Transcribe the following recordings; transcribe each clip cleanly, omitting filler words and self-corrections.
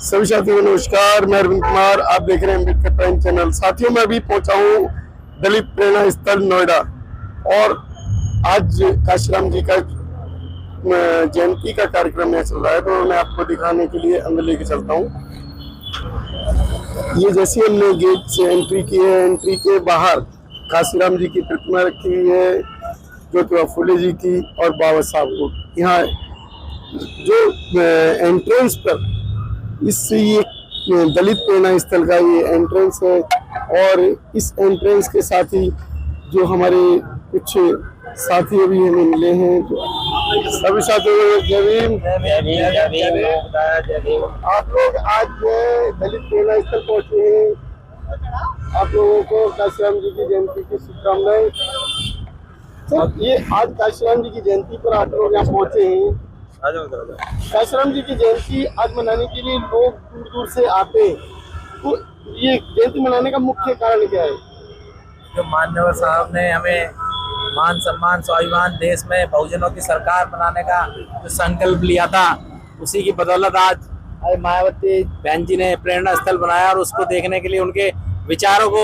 सभी साथियों को नमस्कार। मैं अरविंद कुमार, आप देख रहे हैं अम्बेडकर प्राइम चैनल। साथियों, मैं अभी पहुंचा हूं दलित प्रेरणा स्थल नोएडा और आज काशीराम जी का जयंती का कार्यक्रम यहाँ चल रहा है, तो मैं आपको दिखाने के लिए अंदर लेके चलता हूँ। ये जैसे हमने गेट से एंट्री की है, एंट्री के बाहर काशीराम जी की प्रतिमा रखी हुई है, ज्योतिबा फुले जी की और बाबा साहब को। यहाँ जो एंट्रेंस पर ये दलित प्रेरणा स्थल का ये एंट्रेंस है और इस एंट्रेंस के साथ ही जो हमारे कुछ साथी अभी हमें मिले हैं, तो सभी साथियों को जय भीम। आप लोग आज दलित प्रेरणा स्थल पहुंचे हैं। आप लोगों को काशीराम जी की जयंती की शुभकामनाएं। तो ये आज काशीराम जी की जयंती पर आप लोग यहाँ पहुंचे हैं। काशीराम जी की जयंती आज मनाने के लिए लोग दूर दूर से आते हैं, तो ये जयंती मनाने का मुख्य कारण क्या है? जो मान्यवर साहब ने हमें मान सम्मान स्वाभिमान देश में बहुजनों की सरकार बनाने का जो संकल्प लिया था, उसी की बदौलत आज मायावती बहन जी ने प्रेरणा स्थल बनाया और उसको देखने के लिए, उनके विचारों को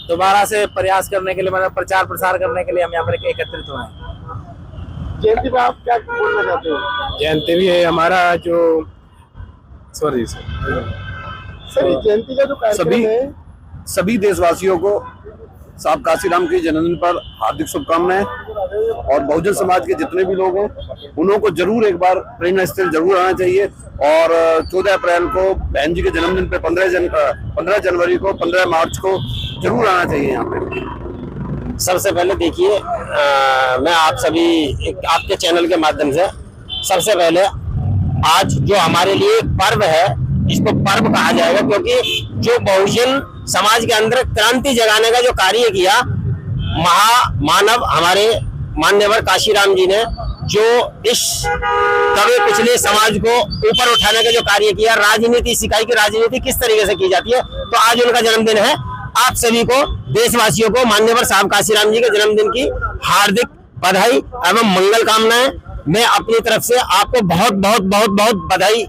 दोबारा से प्रयास करने के लिए, मतलब प्रचार प्रसार करने के लिए हम यहाँ पर एकत्रित हुए हैं। जयंती में आप क्या बोलना चाहते हो? जयंती भी है हमारा जो सर जयंती का जो कार्यक्रम है, सभी देशवासियों को साहब काशीराम के जन्मदिन पर हार्दिक शुभकामनाएं। और बहुजन समाज के जितने भी लोग हैं उन्हों को जरूर एक बार प्रेरणा स्थल जरूर आना चाहिए। और 14 अप्रैल को बहन जी के जन्मदिन पे 15 जनवरी को 15 मार्च को जरूर आना चाहिए यहाँ पे। सबसे पहले देखिए, मैं आप सभी आपके चैनल के माध्यम से सबसे पहले आज जो हमारे लिए एक पर्व है, इसको पर्व कहा जाएगा, क्योंकि जो बहुजन समाज के अंदर क्रांति जगाने का जो कार्य किया महामानव हमारे मान्यवर काशीराम जी ने, जो इस कभी पिछले समाज को ऊपर उठाने का जो कार्य किया, राजनीति सिखाई कि राजनीति किस तरीके से की जाती है, तो आज उनका जन्मदिन है। आप सभी को, देशवासियों को मान्यवर साहब काशीराम जी के जन्मदिन की हार्दिक बधाई एवं मंगल कामनाएं। मैं अपनी तरफ से आपको बहुत बहुत बहुत बहुत बधाई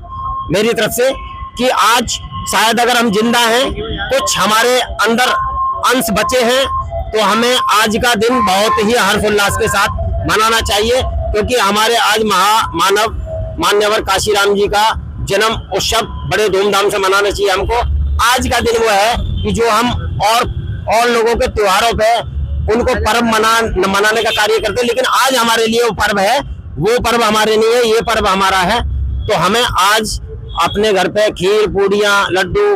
मेरी तरफ से कि आज शायद अगर हम जिंदा हैं, कुछ हमारे अंदर अंश बचे हैं, तो हमें आज का दिन बहुत ही हर्षोल्लास के साथ मनाना चाहिए, क्योंकि हमारे आज महामानव मान्यवर काशीराम जी का जन्म उत्सव बड़े धूमधाम से मनाना चाहिए हमको। आज का दिन वो है कि जो हम और लोगों के त्योहारों पे उनको पर्व मनाने का कार्य करते हैं, लेकिन आज हमारे लिए वो पर्व है, वो पर्व हमारे नहीं है, ये पर्व हमारा है। तो हमें आज अपने घर पे खीर पूड़ियाँ लड्डू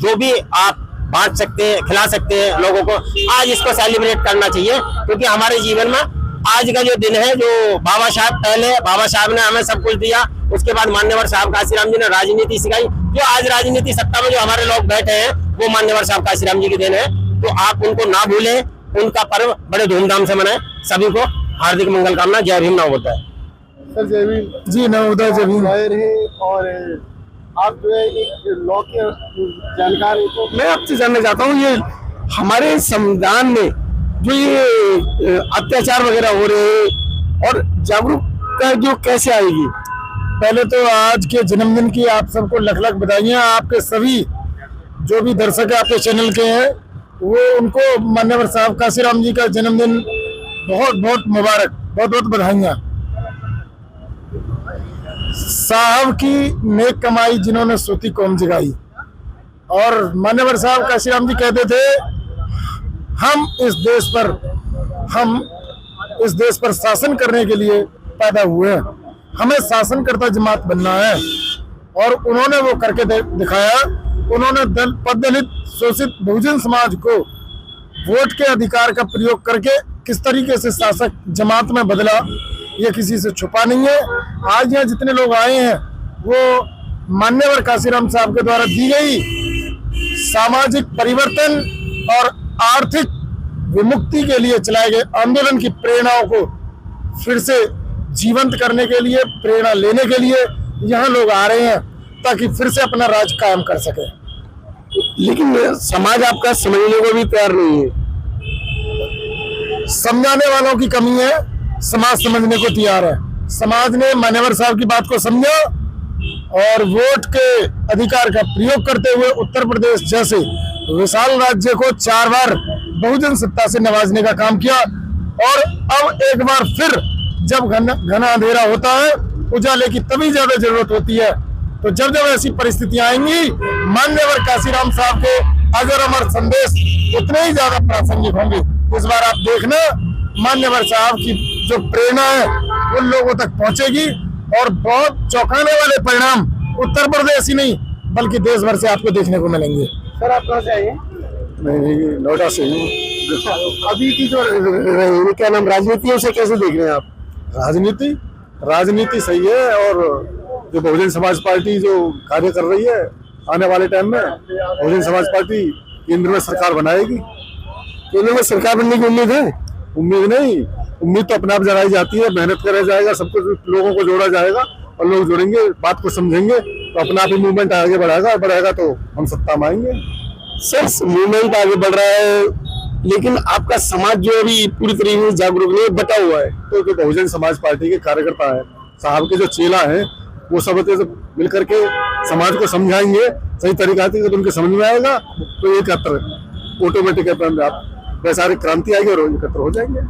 जो भी आप बांट सकते हैं, खिला सकते हैं लोगों को, आज इसको सेलिब्रेट करना चाहिए। क्योंकि हमारे जीवन में आज का जो दिन है, जो बाबा साहब ने हमें सब कुछ दिया, उसके बाद मान्यवर साहब काशीराम जी ने राजनीति सिखाई, जो आज राजनीति सत्ता में जो हमारे लोग बैठे हैं, वो मान्यवर साहब काशीराम जी की देन है। तो आप उनको ना भूलें, उनका पर्व बड़े धूमधाम से मनाएं। सभी को हार्दिक मंगल कामना। जय भीम। नवोदय। सर जय भीम। जी नवोदय। जय भीम। और आप जो है एक लॉ के जानकार हैं, तो मैं आपसे जानना चाहता हूँ, ये हमारे संविधान में जो ये अत्याचार वगैरह हो रहे हैं और जागरूकता जो कैसे आएगी? पहले तो आज के जन्मदिन की आप सबको लख लख बधाइयाँ। आपके सभी जो भी दर्शक आपके चैनल के हैं, वो उनको मान्यवर साहब काशीराम जी का जन्मदिन बहुत बहुत मुबारक, बहुत बहुत बधाइयाँ। साहब की नेक कमाई जिन्होंने सोती कौम जगाई। और मान्यवर साहब काशीराम जी कहते थे, हम इस देश पर शासन करने के लिए पैदा हुए हैं, हमें शासनकर्ता जमात बनना है। और उन्होंने वो करके दिखाया। उन्होंने दलित शोषित बहुजन समाज को वोट के अधिकार का प्रयोग करके किस तरीके से शासक जमात में बदला, ये किसी से छुपा नहीं है। आज यहाँ जितने लोग आए हैं, वो मान्यवर काशीराम साहब के द्वारा दी गई सामाजिक परिवर्तन और आर्थिक विमुक्ति के लिए चलाए गए आंदोलन की प्रेरणाओं को फिर से जीवंत करने के लिए, प्रेरणा लेने के लिए यहाँ लोग आ रहे हैं, ताकि फिर से अपना राज कायम कर सके। लेकिन समाज आपका समझने को भी तैयार नहीं है। समझाने वालों की कमी है, समाज समझने को तैयार है। समाज ने मान्यवर साहब की बात को समझा और वोट के अधिकार का प्रयोग करते हुए उत्तर प्रदेश जैसे विशाल राज्य को 4 बार बहुजन सत्ता से नवाजने का काम किया। और अब एक बार फिर जब घना अंधेरा होता है, उजाले की तभी ज्यादा जरूरत होती है। तो जब जब ऐसी परिस्थितियां आएंगी, मान्यवर काशीराम साहब के अजर अमर संदेश उतने ही ज्यादा प्रासंगिक होंगे। इस बार आप देखना, मान्यवर साहब की जो प्रेरणा है उन लोगों तक पहुंचेगी और बहुत चौंकाने वाले परिणाम उत्तर प्रदेश ही नहीं बल्कि देश भर से आपको देखने को मिलेंगे। सर आप कहाँ से आए हैं? मैं नोएडा से हूँ। अभी की जो क्या नाम राजनीति है उसे कैसे देख रहे हैं आप? राजनीति सही है, और जो बहुजन समाज पार्टी जो कार्य कर रही है, आने वाले टाइम में बहुजन समाज पार्टी केंद्र में सरकार बनाएगी। केंद्र में सरकार बनने की उम्मीद है? उम्मीद नहीं, उम्मीद तो अपने आप जगाई जाती है। मेहनत करा जाएगा, सब कुछ लोगों को जोड़ा जाएगा और लोग जुड़ेंगे, बात को समझेंगे तो अपना आप ही मूवमेंट आगे बढ़ेगा तो हम सत्ता में आएंगे। सर मूवमेंट आगे बढ़ रहा है, लेकिन आपका समाज जो अभी पूरी तरीके से जागरूक नहीं बटा हुआ है। तो जो बहुजन समाज पार्टी के कार्यकर्ता है, साहब के जो चेला है, वो सब मिल करके समाज को समझाएंगे सही तरीका से। जब उनके समझ में आएगा तो एकत्र ऑटोमेटिक आप वैसा क्रांति आएगी और एकत्र हो जाएंगे।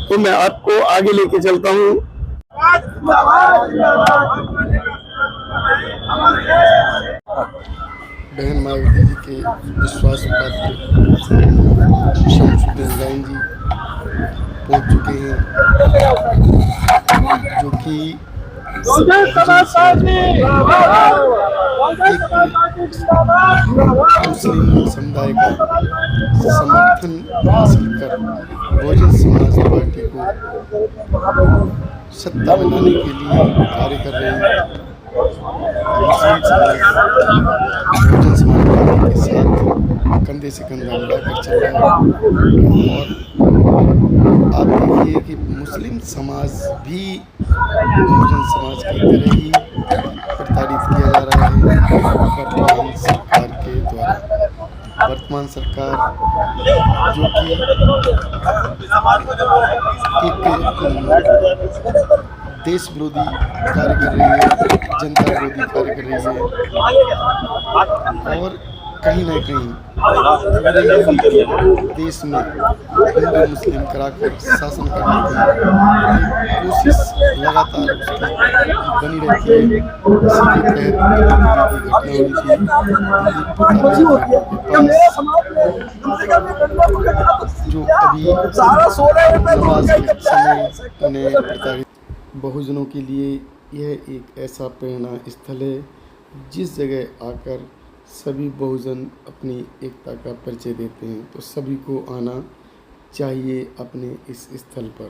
तो मैं आपको आगे लेके चलता हूँ। बहन मायावती जी के विश्वास पात्र शमशुद्दीन जैन जी पहुंच चुके हैं, जो कि मुस्लिम समुदाय का समर्थन हासिल कर बहुजन समाज पार्टी को सत्ता बनाने के लिए कार्य कर रहे हैं। मुस्लिम बहुजन समाज पार्टी के साथ कंधे से कंधा मिलाकर चल रहा है। और आप देखिए कि मुस्लिम समाज भी बहुजन समाज की तरह ही प्रताड़ित किया जा रहा है वर्तमान सरकार के द्वारा। वर्तमान सरकार जो कि एक देश विरोधी कार्य कर रही है, जनता विरोधी कार्य कर रही है, और कहीं ना कहीं देश में हिंदू मुस्लिम कराकर शासन करने की कोशिश लगातार उसकी बनी रहती है। इसी के तहत घटना हुई थी जो अभी नमाज के समय उन्हें प्रताड़ित। बहुजनों के लिए यह एक ऐसा प्रेरणा स्थल है जिस जगह आकर सभी बहुजन अपनी एकता का परिचय देते हैं। तो सभी को आना चाहिए अपने इस स्थल पर।